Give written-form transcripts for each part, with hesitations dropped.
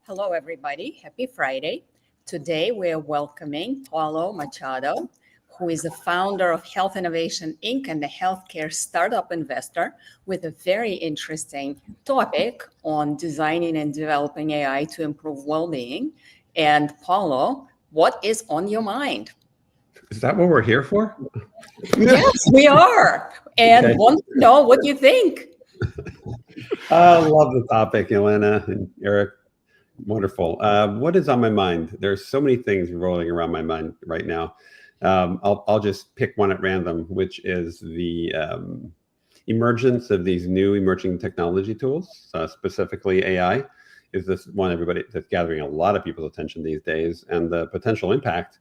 Hello, everybody. Happy Friday. Today, we're welcoming Paulo Machado, who is the founder of Health Innovation Inc. and a healthcare startup investor with a very interesting topic on designing and developing AI to improve well-being. And Paulo, what is on your mind? Is that what we're here for? Yes, we are. And want to know what you think. I love the topic, Elena and Eric. Wonderful. What is on my mind? There's so many things rolling around my mind right now. I'll just pick one at random, which is the emergence of these new emerging technology tools, specifically AI. Is this one that's gathering a lot of people's attention these days, and the potential impact.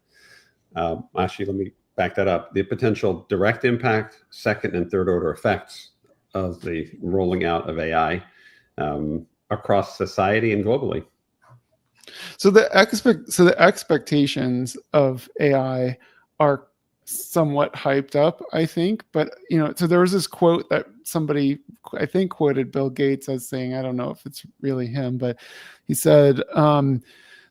Actually, let me back that up. The potential direct impact, second and third order effects of the rolling out of AI across society and globally. So the expectations of AI are somewhat hyped up, I think. But so there was this quote that somebody, I think, quoted Bill Gates as saying, I don't know if it's really him, but he said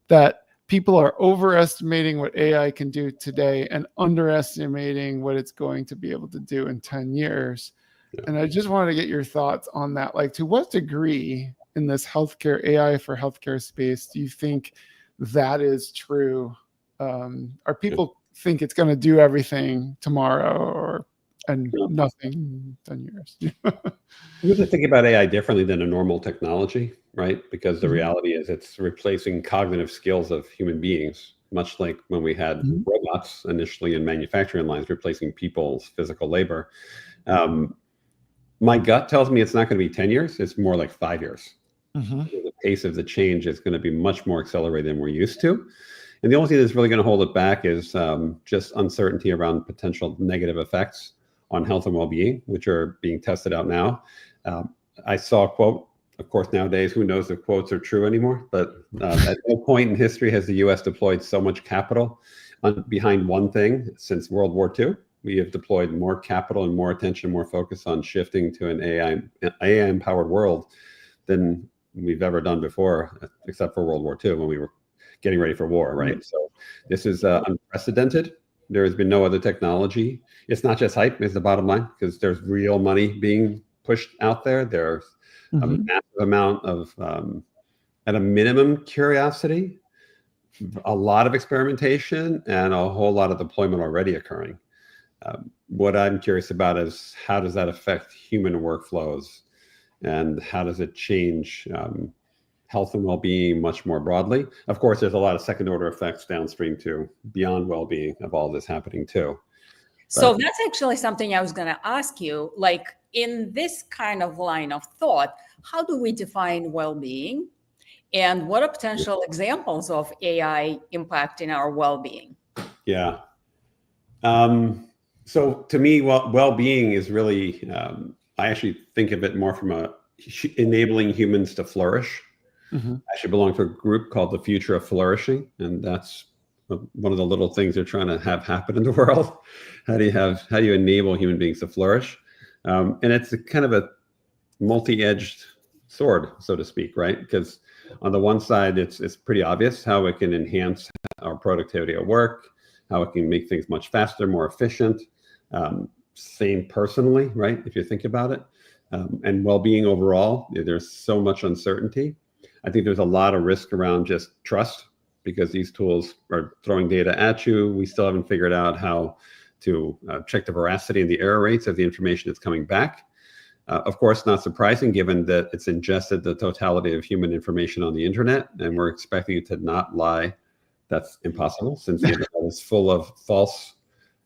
that people are overestimating what AI can do today and underestimating what it's going to be able to do in 10 years. Yeah. And I just wanted to get your thoughts on that. Like, to what degree in this healthcare AI for healthcare space do you think that is true? Are people think it's going to do everything tomorrow and nothing in 10 years? You have to think about AI differently than a normal technology, right? Because the reality is it's replacing cognitive skills of human beings, much like when we had robots initially in manufacturing lines, replacing people's physical labor. My gut tells me it's not going to be 10 years. It's more like 5 years. The pace of the change is going to be much more accelerated than we're used to. And the only thing that's really going to hold it back is just uncertainty around potential negative effects on health and well-being, which are being tested out now. I saw a quote. Of course, nowadays, who knows if quotes are true anymore? But at no point in history has the U.S. deployed so much capital behind one thing since World War II. We have deployed more capital and more attention, more focus on shifting to an AI-empowered world than we've ever done before, except for World War II when we were getting ready for war, right? So this is unprecedented. There has been no other technology. It's not just hype, is the bottom line, because there's real money being pushed out there. There's a massive amount of, at a minimum, curiosity, a lot of experimentation, and a whole lot of deployment already occurring. What I'm curious about is how does that affect human workflows, and how does it change health and well-being much more broadly? Of course, there's a lot of second order effects downstream too, beyond well-being of all this happening too. So that's actually something I was going to ask you. Like, in this kind of line of thought, how do we define well-being? And what are potential examples of AI impacting our well-being? Yeah. So to me, well-being is really, I actually think of it more from enabling humans to flourish. I actually belong to a group called the Future of Flourishing, and that's one of the little things they're trying to have happen in the world. How do you enable human beings to flourish? And it's a kind of a multi-edged sword, so to speak, right? Because on the one side, it's pretty obvious how it can enhance our productivity at work, how it can make things much faster, more efficient, same personally, right? If you think about it, and well-being overall, there's so much uncertainty. I think there's a lot of risk around just trust, because these tools are throwing data at you. We still haven't figured out how to check the veracity and the error rates of the information that's coming back. Of course, not surprising, given that it's ingested the totality of human information on the internet, and we're expecting it to not lie. That's impossible, since the internet is full of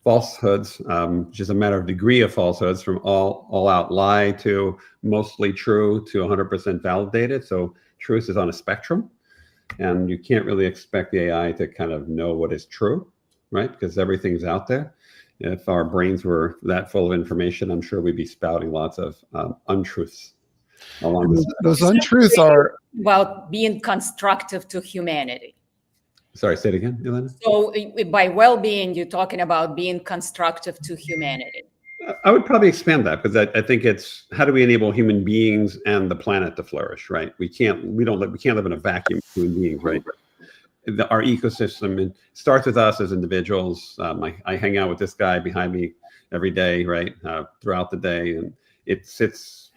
falsehoods, which is a matter of degree of falsehoods, from all out lie to mostly true to 100% validated. So truth is on a spectrum, and you can't really expect the AI to kind of know what is true, right? Because everything's out there. If our brains were that full of information, I'm sure we'd be spouting lots of untruths. Those untruths are about being constructive to humanity. Sorry, say it again, Elena. So by well-being, you're talking about being constructive to humanity. I would probably expand that, because I think it's, how do we enable human beings and the planet to flourish, right? We can't live in a vacuum, human beings, right? Our ecosystem, it starts with us as individuals. I hang out with this guy behind me every day, right? Throughout the day, and it sits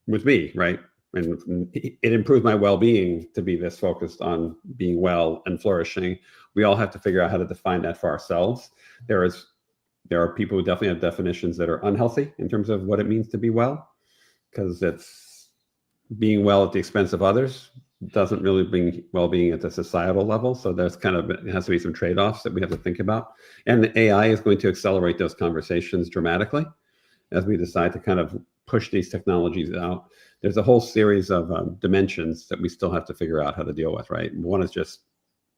with me, right? And it improves my well-being to be this focused on being well and flourishing. We all have to figure out how to define that for ourselves. There are people who definitely have definitions that are unhealthy in terms of what it means to be well, because it's being well at the expense of others doesn't really bring well-being at the societal level. So there's it has to be some trade-offs that we have to think about. And the AI is going to accelerate those conversations dramatically as we decide to kind of push these technologies out. There's a whole series of dimensions that we still have to figure out how to deal with, right? One is just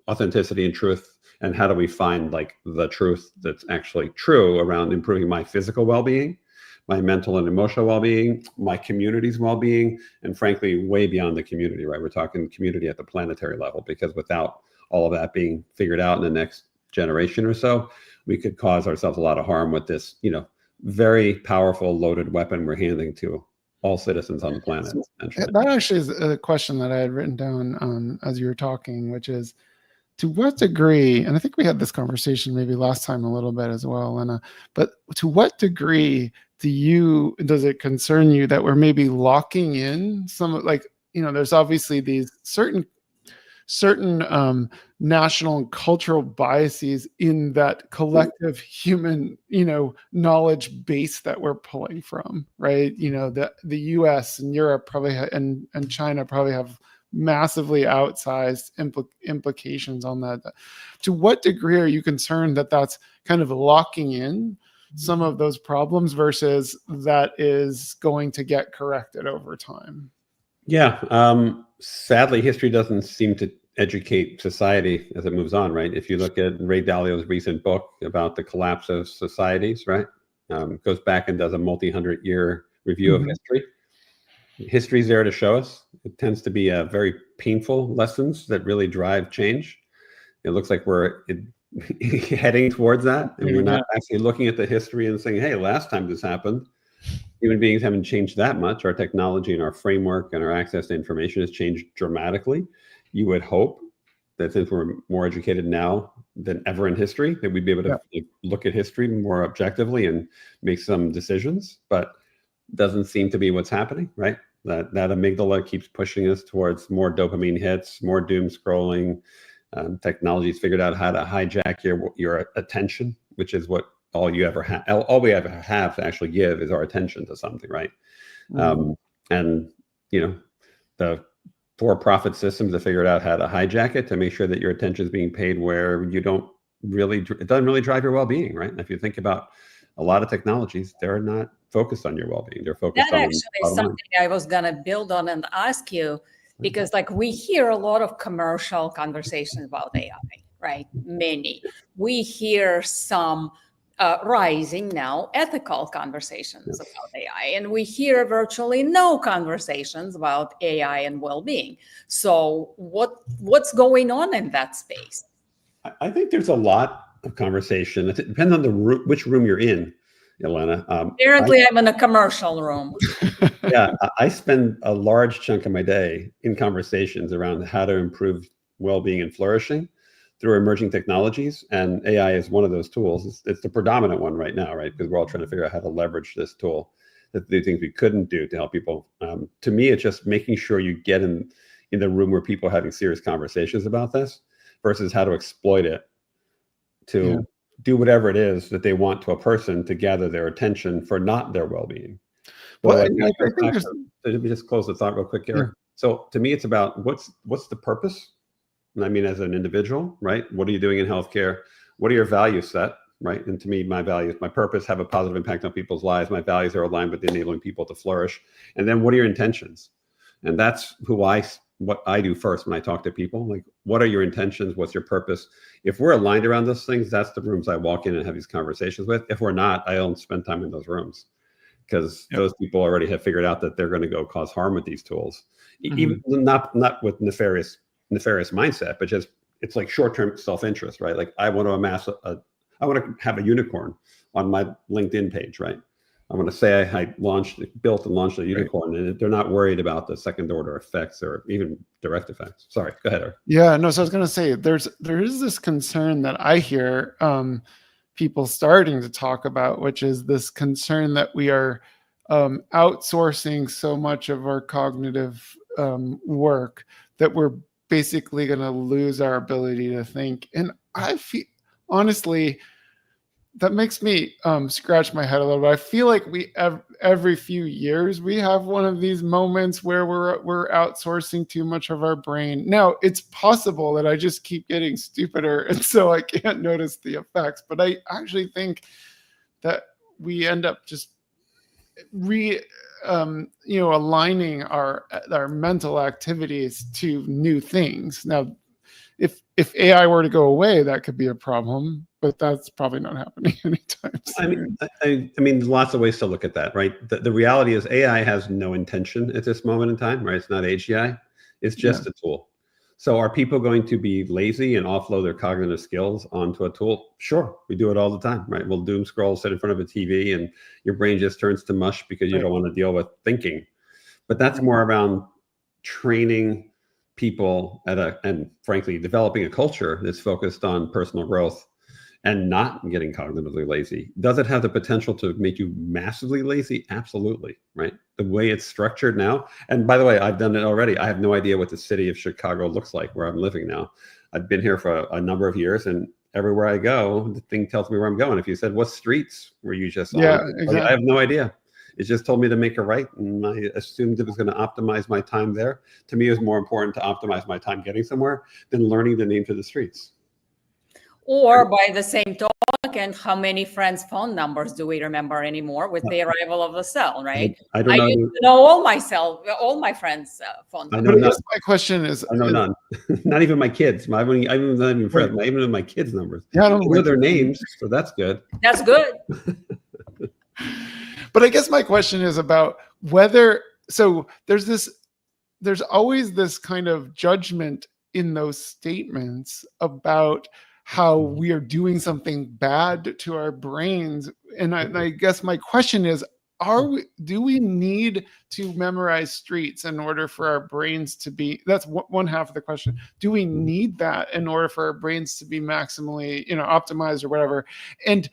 authenticity and truth, and how do we find like the truth that's actually true around improving my physical well-being, my mental and emotional well-being, my community's well-being, and frankly, way beyond the community, right? We're talking community at the planetary level, because without all of that being figured out in the next generation or so, we could cause ourselves a lot of harm with this, very powerful loaded weapon we're handing to all citizens on the planet. That actually is a question that I had written down as you were talking, which is, to what degree, and I think we had this conversation maybe last time a little bit as well, Elena, but to what degree does it concern you that we're maybe locking in some, like, there's obviously these certain national and cultural biases in that collective human, knowledge base that we're pulling from, right? The US and Europe probably and China probably have massively outsized implications on that. To what degree are you concerned that that's kind of locking in some of those problems versus that is going to get corrected over time? Yeah. Sadly, history doesn't seem to educate society as it moves on, right? If you look at Ray Dalio's recent book about the collapse of societies, right? Goes back and does a multi-100-year review of history. History's there to show us. It tends to be very painful lessons that really drive change. It looks like we're heading towards that, and we're not actually looking at the history and saying, hey, last time this happened, human beings haven't changed that much. Our technology and our framework and our access to information has changed dramatically. You would hope that since we're more educated now than ever in history, that we'd be able to look at history more objectively and make some decisions, but doesn't seem to be what's happening, right? That amygdala keeps pushing us towards more dopamine hits, more doom scrolling. Technology's figured out how to hijack your attention, which is what all we ever have to actually give is our attention to something, right? And the for-profit systems have figured out how to hijack it to make sure that your attention is being paid where it doesn't really drive your well-being, right? And if you think about a lot of technologies, they're not focused on your well-being. They're focused on actually is something I was going to build on and ask you, because like we hear a lot of commercial conversations about AI, right? Many. We hear some rising now ethical conversations about AI, and we hear virtually no conversations about AI and well-being. So what's going on in that space? I think there's a lot of conversation. It depends on which room you're in, Elena. Apparently, I'm in a commercial room. Yeah, I spend a large chunk of my day in conversations around how to improve well-being and flourishing through emerging technologies, and AI is one of those tools. It's the predominant one right now, right? Because we're all trying to figure out how to leverage this tool to do things we couldn't do to help people. To me, it's just making sure you get in the room where people are having serious conversations about this versus how to exploit it to do whatever it is that they want to a person to gather their attention for not their well-being. Well, let me just close the thought real quick, Eric. So to me, it's about what's the purpose? And I mean, as an individual, right? What are you doing in healthcare? What are your value set, right? And to me, my values, my purpose have a positive impact on people's lives. My values are aligned with enabling people to flourish. And then what are your intentions? And that's what I do first when I talk to people. Like, what are your intentions? What's your purpose? If we're aligned around those things, that's the rooms I walk in and have these conversations with. If we're not, I don't spend time in those rooms, because those people already have figured out that they're going to go cause harm with these tools, even not with nefarious mindset, but just it's like short-term self-interest, right? Like I want to have a unicorn on my LinkedIn page, right? I want to say I built and launched a unicorn, and they're not worried about the second order effects or even direct effects. Sorry, go ahead, Eric. Yeah, no. So I was going to say there is this concern that I hear people starting to talk about, which is this concern that we are outsourcing so much of our cognitive work that we're basically going to lose our ability to think. And I feel, honestly, that makes me scratch my head a little bit. I feel like every few years we have one of these moments where we're outsourcing too much of our brain. Now, it's possible that I just keep getting stupider, and so I can't notice the effects. But I actually think that we end up just aligning our mental activities to new things. Now, if AI were to go away, that could be a problem, but that's probably not happening anytime soon. I mean, there's lots of ways to look at that, right? The reality is AI has no intention at this moment in time, right? It's not AGI. It's just a tool. So are people going to be lazy and offload their cognitive skills onto a tool? Sure, we do it all the time, right? We'll doom scroll, sit in front of a TV, and your brain just turns to mush because you don't want to deal with thinking. But that's more around training people and frankly, developing a culture that's focused on personal growth and not getting cognitively lazy. Does it have the potential to make you massively lazy? Absolutely, right? The way it's structured now, and by the way, I've done it already. I have no idea what the city of Chicago looks like where I'm living now. I've been here for a number of years, and everywhere I go, the thing tells me where I'm going. If you said, what streets were you just on? Exactly. I have no idea. It just told me to make a right, and I assumed it was going to optimize my time there. To me, it was more important to optimize my time getting somewhere than learning the names of the streets. Or by the same token, how many friends' phone numbers do we remember anymore with the arrival of the cell, right? I don't know. I used to know all my friends' phone numbers. But my question is, I know none. Not even my kids. Not even friends. Not even my kids' numbers. Yeah, I don't know their names, so that's good. That's good. But I guess my question is about whether, so there's always this kind of judgment in those statements about how we are doing something bad to our brains. And I guess my question is, do we need to memorize streets in order for our brains to be, that's one half of the question. Do we need that in order for our brains to be maximally, optimized or whatever? And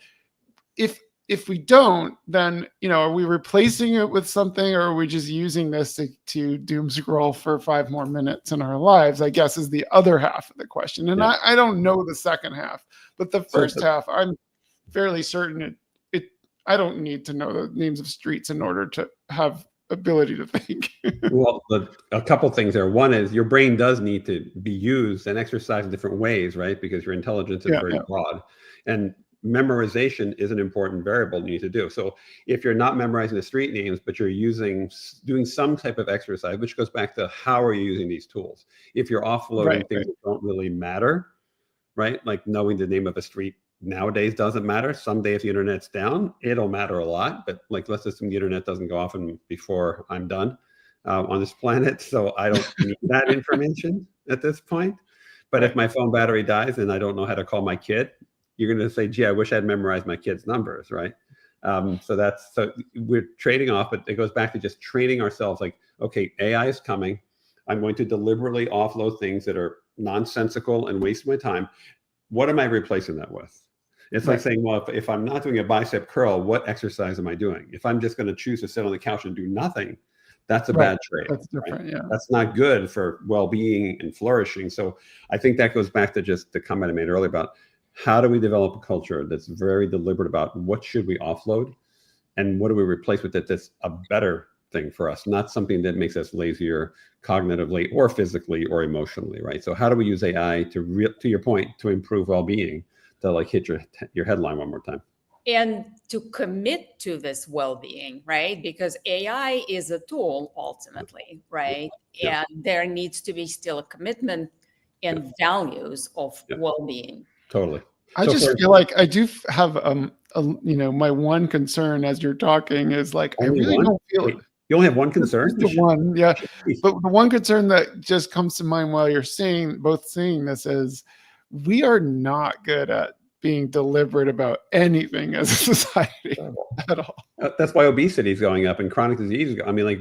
if we don't, then, are we replacing it with something, or are we just using this to doom scroll for 5 more minutes in our lives, I guess, is the other half of the question. And I don't know the second half, but the first half, I'm fairly certain I don't need to know the names of streets in order to have ability to think. Well, a couple things there. One is your brain does need to be used and exercised in different ways, right? Because your intelligence is very broad. And memorization is an important variable you need to do. So if you're not memorizing the street names, but you're doing some type of exercise, which goes back to how are you using these tools? If you're offloading things that don't really matter, right? Like knowing the name of a street nowadays doesn't matter. Someday if the internet's down, it'll matter a lot. But like, let's assume the internet doesn't go off before I'm done on this planet. So I don't need that information at this point. But if my phone battery dies and I don't know how to call my kid, you're going to say, gee, I wish I'd memorized my kids' numbers, right? So we're trading off, but it goes back to just training ourselves like, okay, AI is coming. I'm going to deliberately offload things that are nonsensical and waste my time. What am I replacing that with? It's like saying, well, if I'm not doing a bicep curl, what exercise am I doing? If I'm just going to choose to sit on the couch and do nothing, that's a bad trade. That's different, right? That's not good for well-being and flourishing. So I think that goes back to just the comment I made earlier about how do we develop a culture that's very deliberate about what should we offload and what do we replace with it that's a better thing for us, not something that makes us lazier cognitively or physically or emotionally, right? So how do we use AI to your point, to improve well-being, to like hit your headline one more time? And to commit to this well-being, right? Because AI is a tool ultimately, right? And there needs to be still a commitment and values of well-being. Totally. I just feel like I do have, my one concern as you're talking is like, I really don't feel it. You only have one concern? The one, yeah. But the one concern that just comes to mind while you're both saying this is we are not good at being deliberate about anything as a society at all. That's why obesity is going up and chronic disease. I mean, like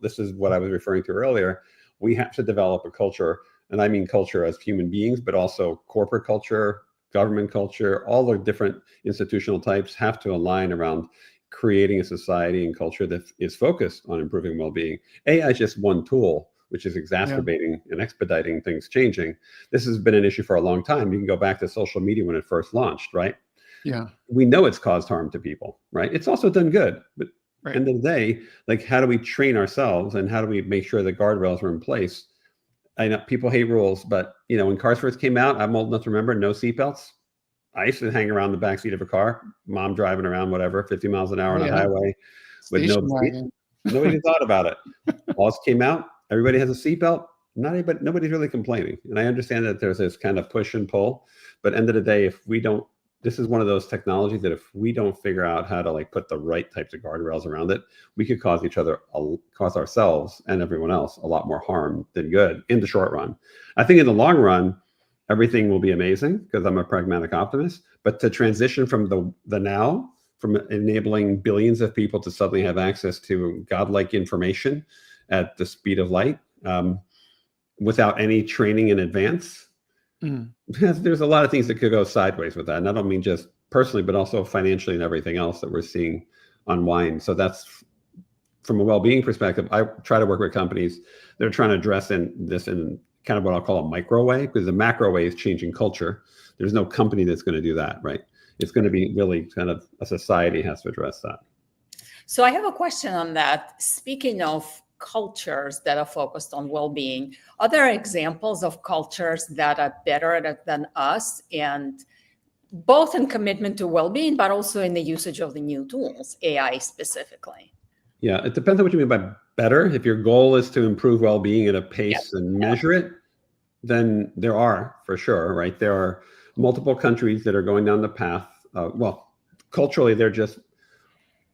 this is what I was referring to earlier. We have to develop a culture, and I mean culture as human beings, but also corporate culture, government culture, all the different institutional types have to align around creating a society and culture that is focused on improving well-being. AI is just one tool, which is exacerbating and expediting things changing. This has been an issue for a long time. You can go back to social media when it first launched, right? Yeah. We know it's caused harm to people, right? It's also done good. But Right. end of the day, like, how do we train ourselves and how do we make sure the guardrails are in place? I know people hate rules, but when cars first came out, I'm old enough to remember no seatbelts. I used to hang around the backseat of a car, mom driving around, whatever, 50 miles an hour on a highway with no seat. Nobody thought about it. Laws came out. Everybody has a seatbelt. Nobody's really complaining. And I understand that there's this kind of push and pull, but end of the day, this is one of those technologies that if we don't figure out how to put the right types of guardrails around it, we could cause ourselves and everyone else a lot more harm than good in the short run. I think in the long run, everything will be amazing because I'm a pragmatic optimist, but to transition from from enabling billions of people to suddenly have access to godlike information at the speed of light, without any training in advance, there's a lot of things that could go sideways with that. And I don't mean just personally, but also financially and everything else that we're seeing unwind. So that's from a well-being perspective. I try to work with companies that are trying to address this in kind of what I'll call a micro way, because the macro way is changing culture. There's no company that's going to do that, right? It's going to be really kind of a society has to address that. So I have a question on that. Speaking of cultures that are focused on well-being, are there examples of cultures that are better than us, and both in commitment to well-being, but also in the usage of the new tools, AI specifically? Yeah, it depends on what you mean by better. If your goal is to improve well-being at a pace and measure it, then there are, for sure, right? There are multiple countries that are going down the path. Culturally, they're just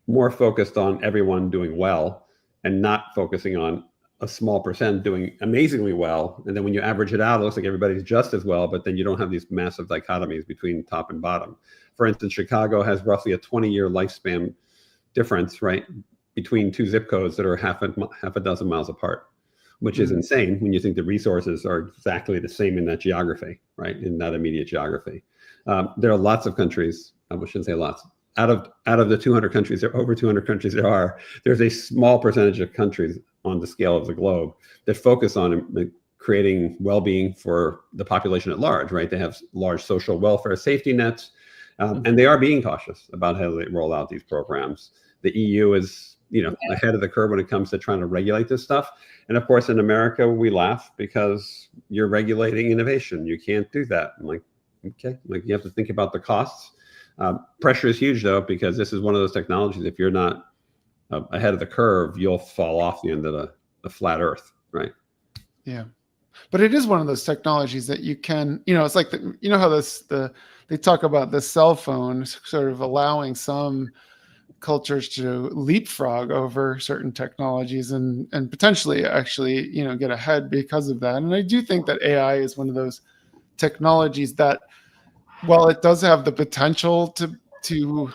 more focused on everyone doing well and not focusing on a small percent doing amazingly well. And then when you average it out, it looks like everybody's just as well, but then you don't have these massive dichotomies between top and bottom. For instance, Chicago has roughly a 20-year lifespan difference, right, between two zip codes that are half a dozen miles apart, which is insane when you think the resources are exactly the same in that geography, right, in that immediate geography. There are lots of countries, I shouldn't say lots, out of the 200 countries, there are over 200 countries there's a small percentage of countries on the scale of the globe that focus on creating well-being for the population at large, right? They have large social welfare safety nets, and they are being cautious about how they roll out these programs. The EU is, ahead of the curve when it comes to trying to regulate this stuff. And of course, in America, we laugh because you're regulating innovation. You can't do that. I'm like, okay, you have to think about the costs. Pressure is huge, though, because this is one of those technologies. If you're not ahead of the curve, you'll fall off the end of the flat Earth, right? Yeah, but it is one of those technologies that you can, it's like how they talk about the cell phone sort of allowing some cultures to leapfrog over certain technologies and potentially actually get ahead because of that. And I do think that AI is one of those technologies that, while it does have the potential to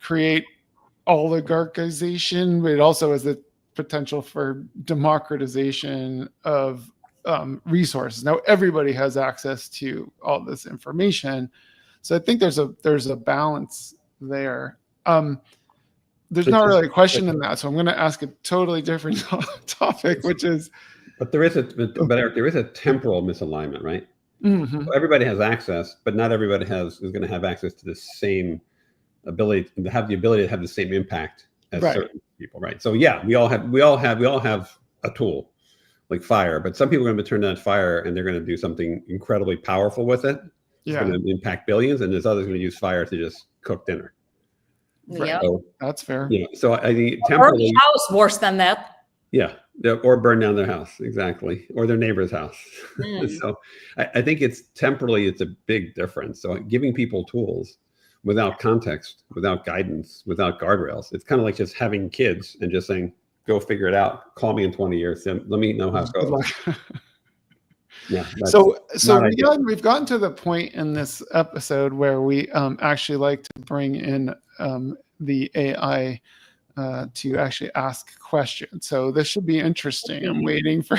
create oligarchization, but it also has the potential for democratization of resources. Now everybody has access to all this information, so I think there's a balance there. There's not really a question in that, so I'm going to ask a totally different topic, which is. But Eric, there is a temporal misalignment, right? Mm-hmm. So everybody has access, but not everybody is going to have access to the same ability to have the same impact as certain people, right? So yeah, we all have a tool like fire, but some people are going to turn on fire and they're going to do something incredibly powerful with it. It's going to impact billions, and there's others going to use fire to just cook dinner. Yeah, so, that's fair. So I think temporally, or house worse than that. Yeah, or burn down their house, exactly, or their neighbor's house. So I think it's a big difference. So giving people tools without context, without guidance, without guardrails, it's kind of like just having kids and just saying, go figure it out. Call me in 20 years. Let me know how it goes. Yeah. So not ideal. we've gotten to the point in this episode where we actually like to bring in the AI to actually ask questions. So this should be interesting. I'm waiting for.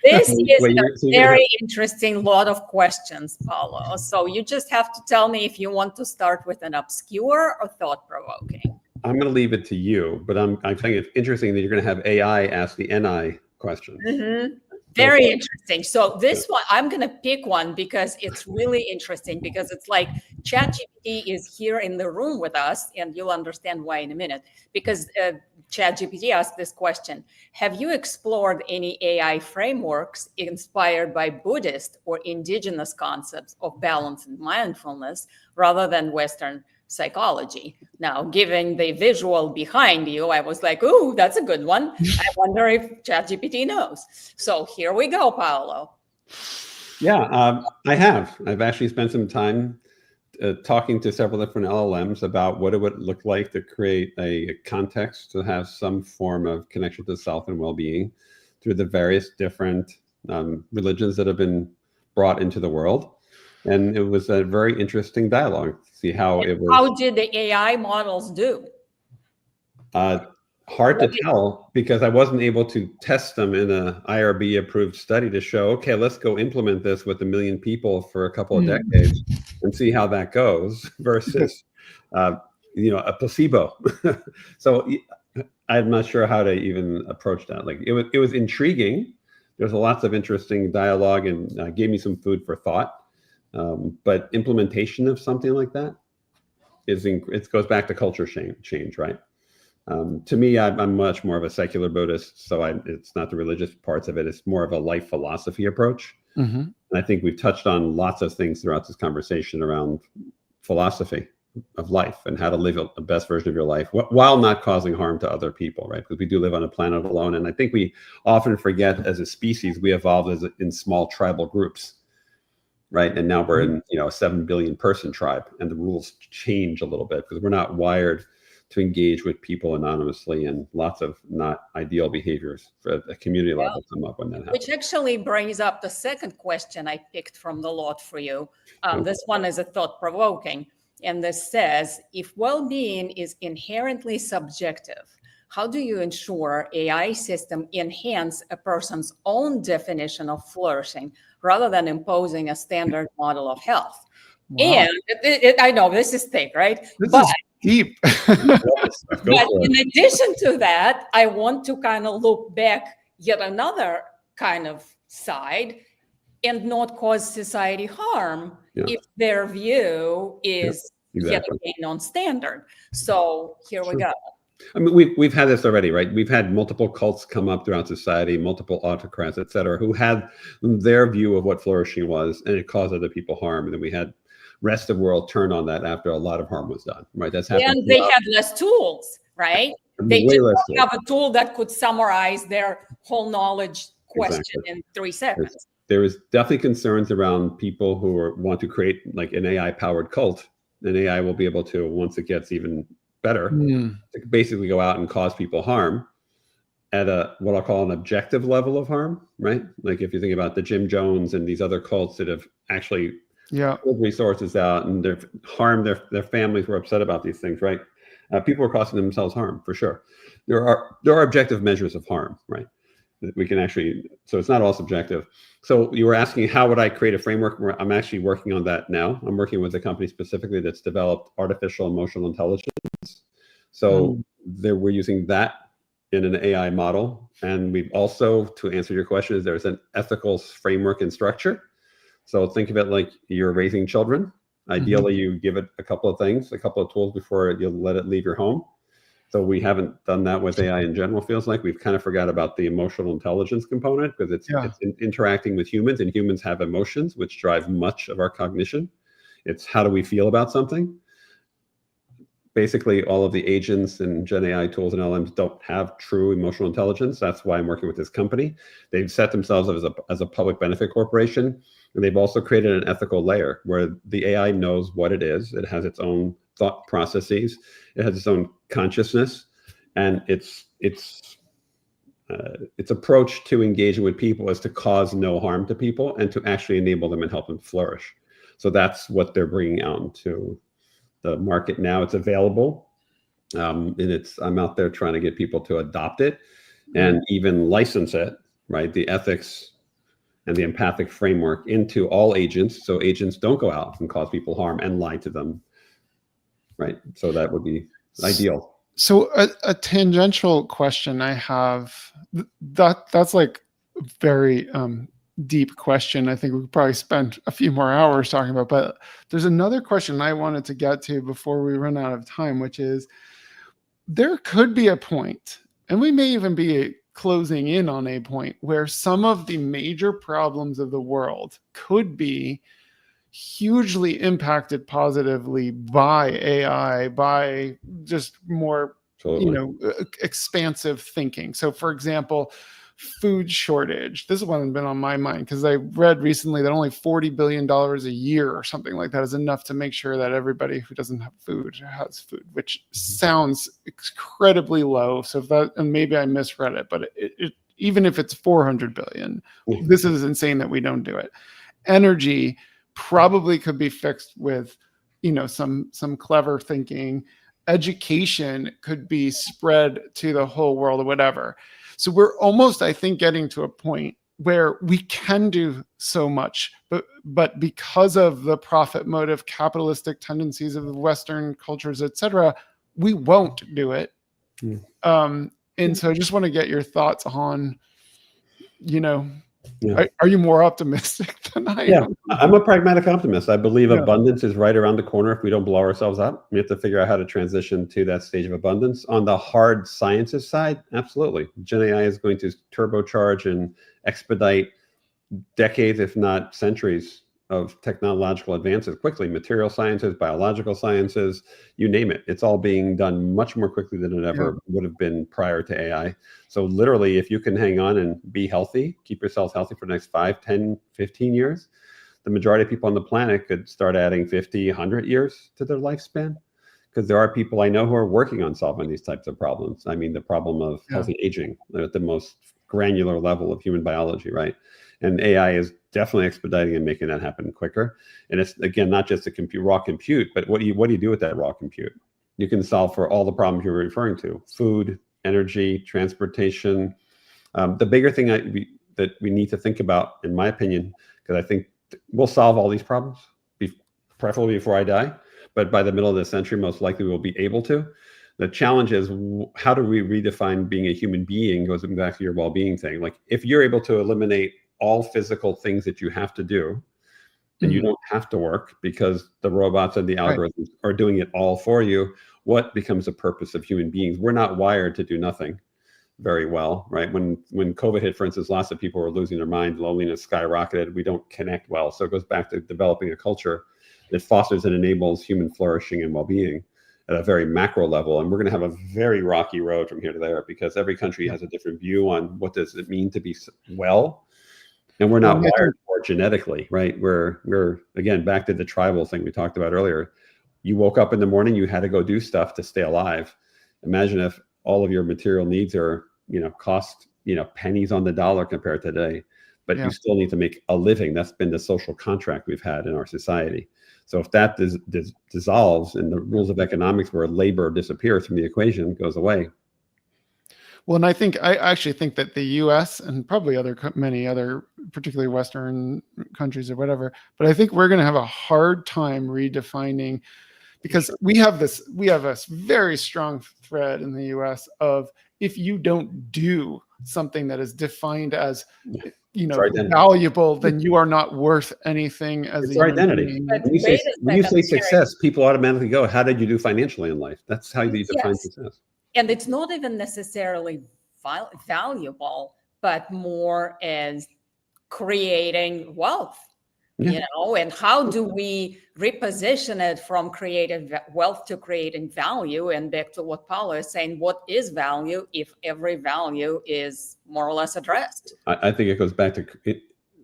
This is Wait, a very interesting lot of questions, Paulo. So you just have to tell me if you want to start with an obscure or thought-provoking. I'm going to leave it to you, but I think it's interesting that you're going to have AI ask the NI questions. Mm-hmm. Very interesting. So this one, I'm going to pick one because it's really interesting, because it's like ChatGPT is here in the room with us, and you'll understand why in a minute. Because ChatGPT asked this question: have you explored any AI frameworks inspired by Buddhist or indigenous concepts of balance and mindfulness rather than Western psychology? Now, given the visual behind you, I was like, ooh, that's a good one. I wonder if ChatGPT knows. So here we go, Paulo. Yeah, I have. I've actually spent some time talking to several different LLMs about what it would look like to create a context to have some form of connection to self and well-being through the various different religions that have been brought into the world. And it was a very interesting dialogue to see how it was. How did the AI models do? Hard to tell, because I wasn't able to test them in a IRB approved study to show, okay, let's go implement this with 1 million people for a couple of decades and see how that goes versus, a placebo. So I'm not sure how to even approach that. Like it was intriguing. There's lots of interesting dialogue and gave me some food for thought. But implementation of something like that it goes back to culture change, right? To me, I'm much more of a secular Buddhist, so it's not the religious parts of it. It's more of a life philosophy approach. Mm-hmm. And I think we've touched on lots of things throughout this conversation around philosophy of life and how to live the best version of your life while not causing harm to other people, right? Because we do live on a planet alone. And I think we often forget, as a species, we evolved in small tribal groups, right? And now we're in a 7 billion person tribe, and the rules change a little bit because we're not wired to engage with people anonymously, and lots of not ideal behaviors for a community level come up when that happens. Which actually brings up the second question I picked from the lot for you. This one is a thought-provoking, and this says, if well-being is inherently subjective, how do you ensure AI system enhance a person's own definition of flourishing rather than imposing a standard model of health? Wow. And I know this is thick, right? This is deep. But in addition to that, I want to kind of look back yet another kind of side and not cause society harm if their view is yet again non-standard. So here we go. I mean, we've had this already, right? We've had multiple cults come up throughout society, multiple autocrats, et cetera, who had their view of what flourishing was, and it caused other people harm. And then we had rest of world turn on that after a lot of harm was done, right? That's happened. And they have less tools, right? They didn't have a tool that could summarize their whole knowledge question in 3 seconds. There is definitely concerns around people who want to create like an AI-powered cult. And AI will be able to, once it gets even better, to basically go out and cause people harm at what I'll call an objective level of harm, right? Like if you think about the Jim Jones and these other cults that have actually pulled resources out and they've harmed their families, were upset about these things, right? People are causing themselves harm for sure. There are objective measures of harm, right? That we can actually, so it's not all subjective. So you were asking, how would I create a framework? I'm actually working on that now. I'm working with a company specifically that's developed artificial emotional intelligence. So we're using that in an AI model. And we've also, to answer your question, there's an ethical framework and structure. So think of it like you're raising children. Ideally, you give it a couple of things, a couple of tools before you let it leave your home. So we haven't done that with AI in general, feels like. We've kind of forgot about the emotional intelligence component because it's interacting with humans, and humans have emotions, which drive much of our cognition. It's how do we feel about something? Basically, all of the agents and Gen AI tools and LMs don't have true emotional intelligence. That's why I'm working with this company. They've set themselves up as a public benefit corporation, and they've also created an ethical layer where the AI knows what it is. It has its own thought processes. It has its own consciousness, and it's its approach to engaging with people is to cause no harm to people and to actually enable them and help them flourish. So that's what they're bringing out into the market now. It's available, and I'm out there trying to get people to adopt it and even license it, right? The ethics and the empathic framework into all agents, so agents don't go out and cause people harm and lie to them, right? So that would be ideal. So a tangential question I have, that's like a very deep question. I think we could probably spend a few more hours talking about, but there's another question I wanted to get to before we run out of time, which is there could be a point, and we may even be closing in on a point, where some of the major problems of the world could be hugely impacted positively by AI, by just more, expansive thinking. So for example, food shortage. This is one that's been on my mind because I read recently that only $40 billion a year or something like that is enough to make sure that everybody who doesn't have food has food, which sounds incredibly low. So if that, and maybe I misread it, but even if it's 400 billion, this is insane that we don't do it. Energy probably could be fixed with, some clever thinking. Education could be spread to the whole world or whatever. So we're almost, I think, getting to a point where we can do so much, but because of the profit motive, capitalistic tendencies of the Western cultures, et cetera, we won't do it. And so I just want to get your thoughts on, are you more optimistic than I am? I'm a pragmatic optimist. I believe abundance is right around the corner if we don't blow ourselves up. We have to figure out how to transition to that stage of abundance. On the hard sciences side, absolutely. Gen AI is going to turbocharge and expedite decades, if not centuries, of technological advances quickly. Material sciences, biological sciences, you name it. It's all being done much more quickly than it ever would have been prior to AI. So literally, if you can hang on and be healthy, keep yourselves healthy for the next 5, 10, 15 years, the majority of people on the planet could start adding 50, 100 years to their lifespan. Because there are people I know who are working on solving these types of problems. I mean, the problem of healthy aging at the most granular level of human biology, right? And AI is definitely expediting and making that happen quicker. And it's, again, not just a raw compute, but what do you do with that raw compute? You can solve for all the problems you're referring to: food, energy, transportation. The bigger thing that we need to think about, in my opinion, because I think we'll solve all these problems, preferably before I die, but by the middle of the century, most likely we'll be able to. The challenge is, how do we redefine being a human being? Goes back to your well-being thing. Like, if you're able to eliminate all physical things that you have to do, and you don't have to work because the robots and the algorithms are doing it all for you, what becomes the purpose of human beings? We're not wired to do nothing very well, right? When COVID hit, for instance, lots of people were losing their mind, loneliness skyrocketed, we don't connect well. So it goes back to developing a culture that fosters and enables human flourishing and well-being at a very macro level. And we're going to have a very rocky road from here to there, because every country has a different view on what does it mean to be well. And we're not wired for it genetically, right? We're again, back to the tribal thing we talked about earlier. You woke up in the morning, you had to go do stuff to stay alive. Imagine if all of your material needs are, cost, pennies on the dollar compared to today, but you still need to make a living. That's been the social contract we've had in our society. So if that dissolves and the rules of economics where labor disappears from the equation, goes away. Well, and I actually think that the U.S. and probably many other, particularly Western countries or whatever, but I think we're going to have a hard time redefining, because we have a very strong thread in the U.S. of, if you don't do something that is defined as valuable, then you are not worth anything as it's our identity. When you say success, people automatically go, how did you do financially in life? That's how you define success. And it's not even necessarily valuable, but more as creating wealth, and how do we reposition it from creating wealth to creating value? And back to what Paulo is saying, what is value if every value is more or less addressed? I think it goes back to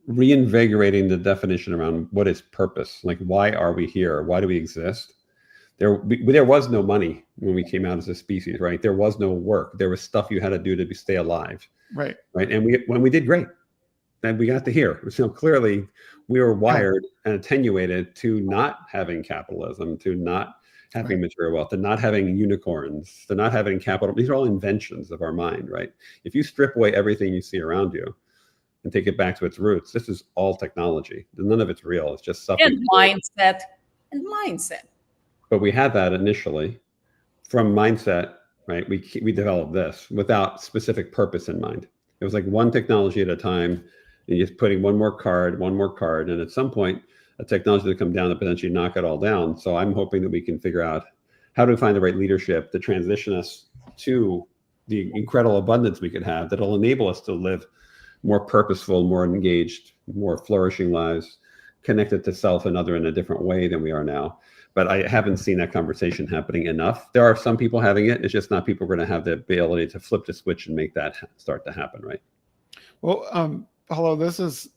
reinvigorating the definition around what is purpose. Like, why are we here? Why do we exist? There was no money when we came out as a species, right? There was no work. There was stuff you had to do to stay alive. Right. And when we did great, then we got to hear. So clearly we were wired and attenuated to not having capitalism, to not having material wealth, to not having unicorns, to not having capital. These are all inventions of our mind, right? If you strip away everything you see around you and take it back to its roots, this is all technology. None of it's real. It's just stuff. And mindset. But we had that initially from mindset, right? We developed this without specific purpose in mind. It was like one technology at a time, and just putting one more card, and at some point, a technology will come down to potentially knock it all down. So I'm hoping that we can figure out how to find the right leadership to transition us to the incredible abundance we could have that'll enable us to live more purposeful, more engaged, more flourishing lives, connected to self and other in a different way than we are now. But I haven't seen that conversation happening enough. There are some people having it. It's just not people who are going to have the ability to flip the switch and make that start to happen, right? Well, Paulo, this is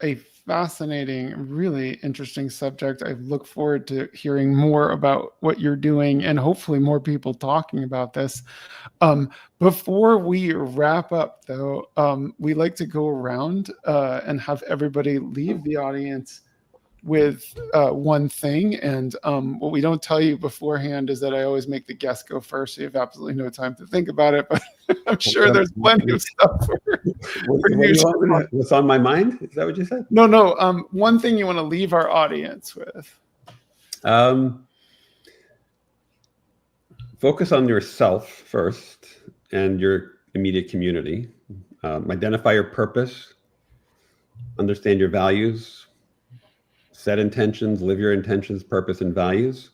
a fascinating, really interesting subject. I look forward to hearing more about what you're doing and hopefully more people talking about this. Before we wrap up, though, we like to go around and have everybody leave the audience with one thing. And what we don't tell you beforehand is that I always make the guest go first, so you have absolutely no time to think about it. But I'm sure there's plenty of stuff for you. What's on my mind? Is that what you said? No. One thing you want to leave our audience with. Focus on yourself first and your immediate community. Identify your purpose. Understand your values. Set intentions, live your intentions, purpose, and values,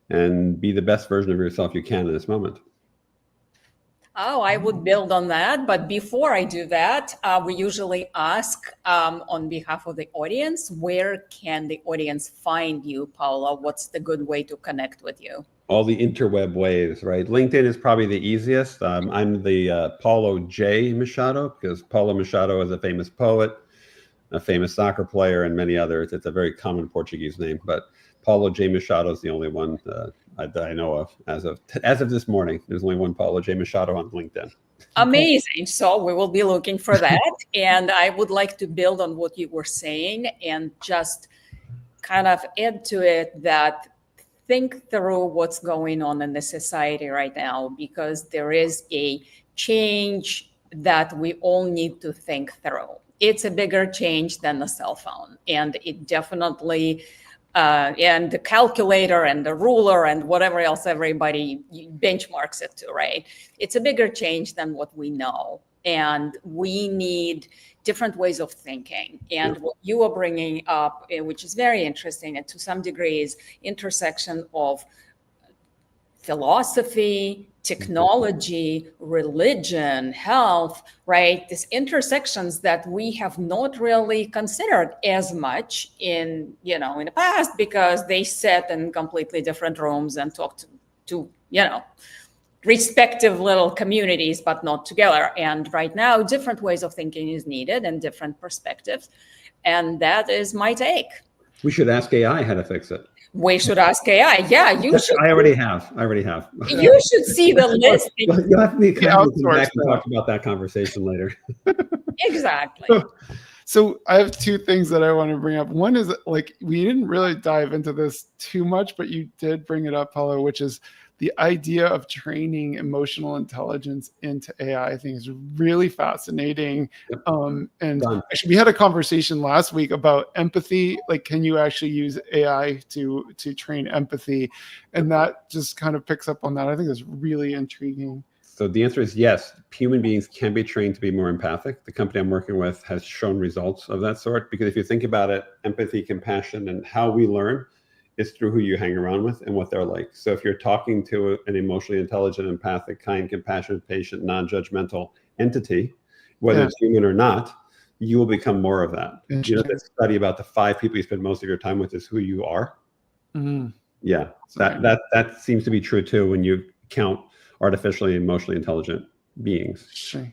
and be the best version of yourself you can in this moment. Oh, I would build on that. But before I do that, we usually ask on behalf of the audience, where can the audience find you, Paulo? What's the good way to connect with you? All the interweb ways, right? LinkedIn is probably the easiest. I'm the Paulo J. Machado, because Paulo Machado is a famous poet, a famous soccer player, and many others. It's a very common Portuguese name, but Paulo J. Machado is the only one that I know of as of this morning. There's only one Paulo J. Machado on LinkedIn. Amazing. So we will be looking for that. And I would like to build on what you were saying and just kind of add to it that think through what's going on in the society right now, because there is a change that we all need to think through. It's a bigger change than the cell phone, and it definitely, and the calculator and the ruler and whatever else everybody benchmarks it to, right? It's a bigger change than what we know, and we need different ways of thinking. And what you are bringing up, which is very interesting, and to some degree is intersection of philosophy, technology, religion, health, right? These intersections that we have not really considered as much in the past, because they sat in completely different rooms and talked to respective little communities, but not together. And right now, different ways of thinking is needed and different perspectives. And that is my take. We should ask AI how to fix it. We should ask AI. Yeah, you should. I already have. You should see the list. You'll have to be back and talk about that conversation later. Exactly. So I have two things that I want to bring up. One is, like, we didn't really dive into this too much, but you did bring it up, Paulo, which is the idea of training emotional intelligence into AI. I think is really fascinating. Yep. And actually, we had a conversation last week about empathy. Like, can you actually use AI to train empathy? And that just kind of picks up on that. I think it's really intriguing. So the answer is yes. Human beings can be trained to be more empathic. The company I'm working with has shown results of that sort, because if you think about it, empathy, compassion, and how we learn is through who you hang around with and what they're like. So if you're talking to an emotionally intelligent, empathic, kind, compassionate, patient, non-judgmental entity, whether it's human or not, you will become more of that. The study about the 5 people you spend most of your time with is who you are. Mm-hmm. Yeah, that seems to be true too when you count artificially emotionally intelligent beings. Sure.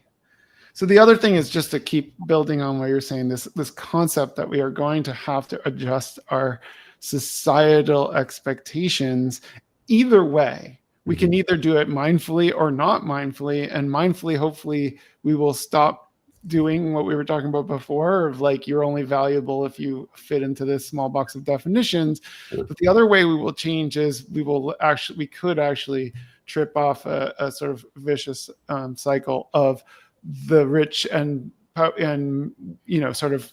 So the other thing is, just to keep building on what you're saying, this concept that we are going to have to adjust our societal expectations either way, We can either do it mindfully or not mindfully. And mindfully, hopefully, we will stop doing what we were talking about before, of like, you're only valuable if you fit into this small box of definitions. But the other way we will change is we could actually trip off a sort of vicious cycle of the rich and sort of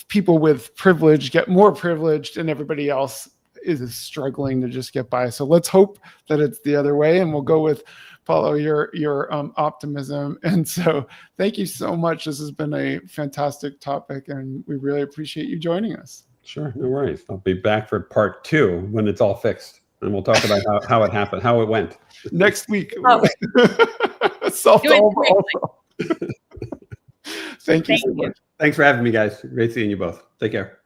people with privilege get more privileged and everybody else is struggling to just get by. So let's hope that it's the other way, and we'll go with Paulo, your optimism. And so thank you so much. This has been a fantastic topic, and we really appreciate you joining us. Sure, no worries. I'll be back for part 2 when it's all fixed, and we'll talk about how it happened, how it went. Next week. Okay. Thank you so much. Thanks for having me, guys. Great seeing you both. Take care.